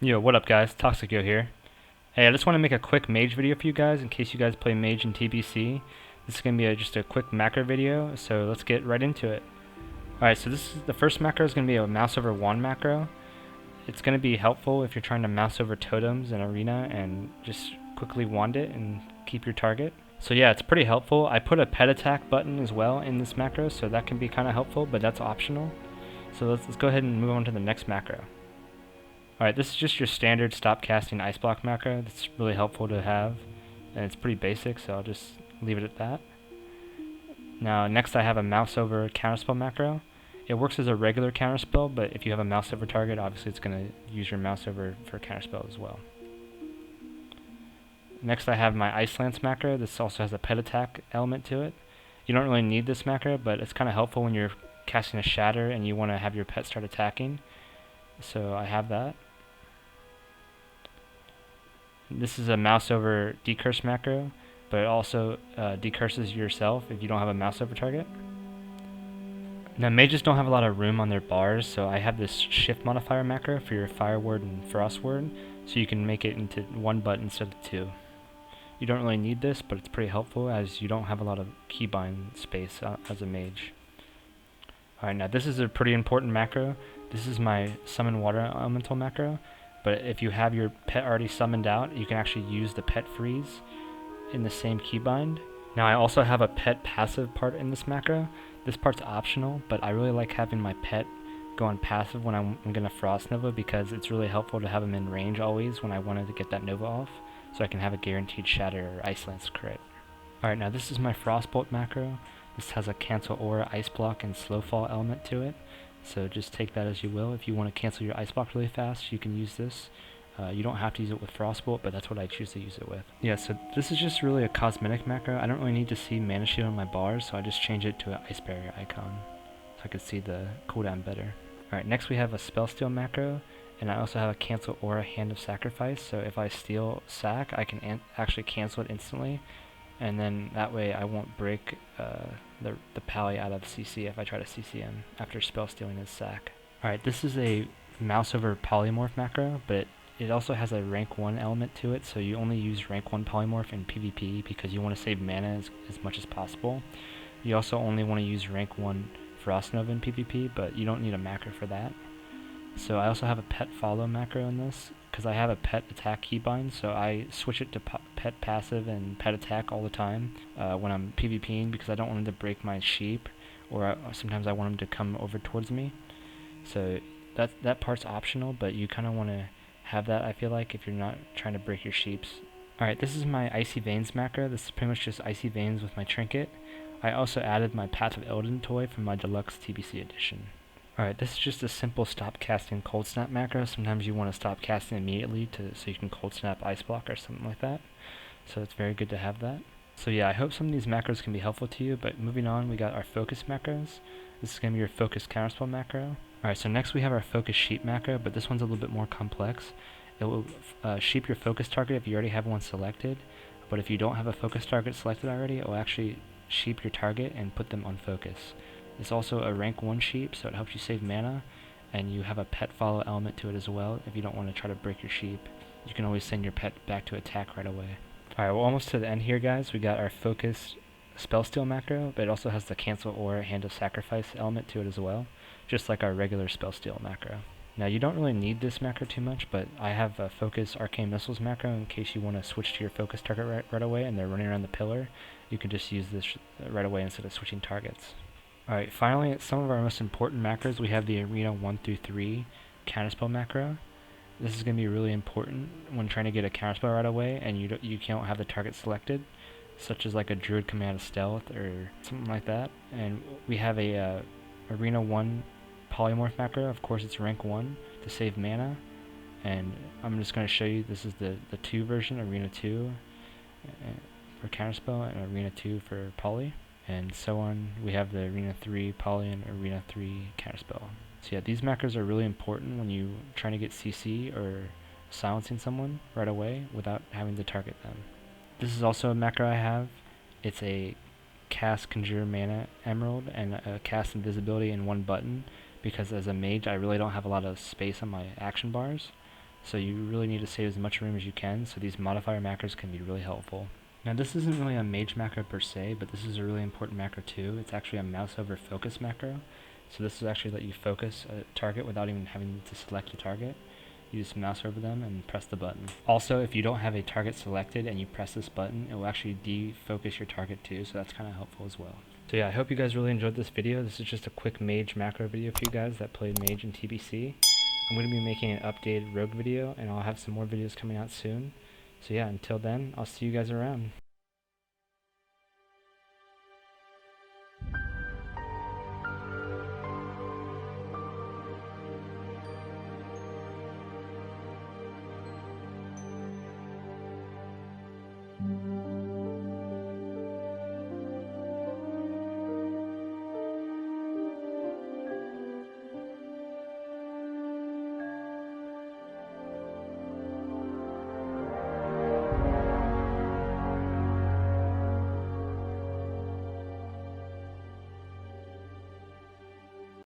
Yo, what up guys? Toxico here. Hey, I just want to make a quick Mage video for you guys in case you guys play Mage in TBC. This is going to be just a quick macro video, so let's get right into it. Alright, so this is the first macro is going to be a mouse over wand macro. It's going to be helpful if you're trying to mouse over totems in arena and just quickly wand it and keep your target. So yeah, it's pretty helpful. I put a pet attack button as well in this macro, so that can be kind of helpful, but that's optional. So let's go ahead and move on to the next macro. Alright, this is just your standard stop casting ice block macro. That's really helpful to have, and it's pretty basic, so I'll just leave it at that. Now, next I have a mouse over counterspell macro. It works as a regular counterspell, but if you have a mouse over target, obviously it's going to use your mouse over for counterspell as well. Next I have my Ice Lance macro. This also has a pet attack element to it. You don't really need this macro, but it's kind of helpful when you're casting a shatter and you want to have your pet start attacking. So I have that. This is a mouse over decurse macro, but it also decurses yourself if you don't have a mouse over target. Now mages don't have a lot of room on their bars, so I have this shift modifier macro for your fire ward and frost ward, so you can make it into one button instead of two. You don't really need this, but it's pretty helpful as you don't have a lot of keybind space as a mage. Alright, now this is a pretty important macro. This is my summon water elemental macro. But if you have your pet already summoned out, you can actually use the pet freeze in the same keybind. Now I also have a pet passive part in this macro. This part's optional, but I really like having my pet go on passive when I'm going to Frost Nova because it's really helpful to have him in range always when I wanted to get that Nova off, so I can have a guaranteed Shatter or Ice Lance crit. Alright, now this is my Frostbolt macro. This has a cancel aura, ice block, and slow fall element to it. So just take that as you will. If you want to cancel your ice block really fast, you can use this. You don't have to use it with Frostbolt, but that's what I choose to use it with. Yeah, so this is just really a cosmetic macro. I don't really need to see mana shield on my bars, so I just change it to an ice barrier icon so I can see the cooldown better. Alright, next we have a spell steal macro, and I also have a cancel aura hand of sacrifice. So if I steal sack, I can actually cancel it instantly, and then that way I won't break the pally out of CC if I try to CC him after spell stealing his sack. Alright, this is a mouse over polymorph macro, but it also has a rank 1 element to it, so you only use rank 1 polymorph in PvP because you want to save mana as much as possible. You also only want to use rank 1 Frost Nova in PvP, but you don't need a macro for that. So I also have a pet follow macro in this, because I have a pet attack keybind, so I switch it to pet passive and pet attack all the time when I'm PvPing, because I don't want him to break my sheep, or sometimes I want him to come over towards me. So that part's optional, but you kind of want to have that, I feel like, if you're not trying to break your sheeps. Alright, this is my Icy Veins macro. This is pretty much just Icy Veins with my trinket. I also added my Path of Elden toy from my deluxe TBC edition. Alright, this is just a simple stop casting cold snap macro. Sometimes you want to stop casting immediately so you can cold snap ice block or something like that. So it's very good to have that. So yeah, I hope some of these macros can be helpful to you, but moving on, we got our focus macros. This is going to be your focus counterspell macro. Alright, so next we have our focus sheep macro, but this one's a little bit more complex. It will sheep your focus target if you already have one selected, but if you don't have a focus target selected already, it will actually sheep your target and put them on focus. It's also a rank 1 sheep, so it helps you save mana, and you have a pet follow element to it as well. If you don't want to try to break your sheep, you can always send your pet back to attack right away. Alright, we're almost to the end here, guys. We got our focus spell steal macro, but it also has the cancel aura hand of sacrifice element to it as well, just like our regular spell steal macro. Now you don't really need this macro too much, but I have a focus arcane missiles macro in case you want to switch to your focus target right away and they're running around the pillar. You can just use this right away instead of switching targets. Alright, finally, some of our most important macros, we have the Arena 1 through 3 counterspell macro. This is going to be really important when trying to get a counterspell right away and you can't have the target selected, such as like a druid coming out of stealth or something like that. And we have a Arena 1 polymorph macro. Of course it's rank 1 to save mana, and I'm just going to show you, this is the 2 version, Arena 2 for counterspell and Arena 2 for poly, and so on. We have the Arena 3 poly and Arena 3 counterspell. So yeah, these macros are really important when you trying to get CC or silencing someone right away without having to target them. This is also a macro I have. It's a cast Conjure Mana Emerald and a cast Invisibility in one button, because as a mage I really don't have a lot of space on my action bars. So you really need to save as much room as you can, so these modifier macros can be really helpful. Now this isn't really a mage macro per se, but this is a really important macro too. It's actually a mouse over focus macro. So this will actually let you focus a target without even having to select your target. You just mouse over them and press the button. Also, if you don't have a target selected and you press this button, it will actually defocus your target too, so that's kind of helpful as well. So yeah, I hope you guys really enjoyed this video. This is just a quick mage macro video for you guys that played mage in TBC. I'm going to be making an updated rogue video, and I'll have some more videos coming out soon. So yeah, until then, I'll see you guys around.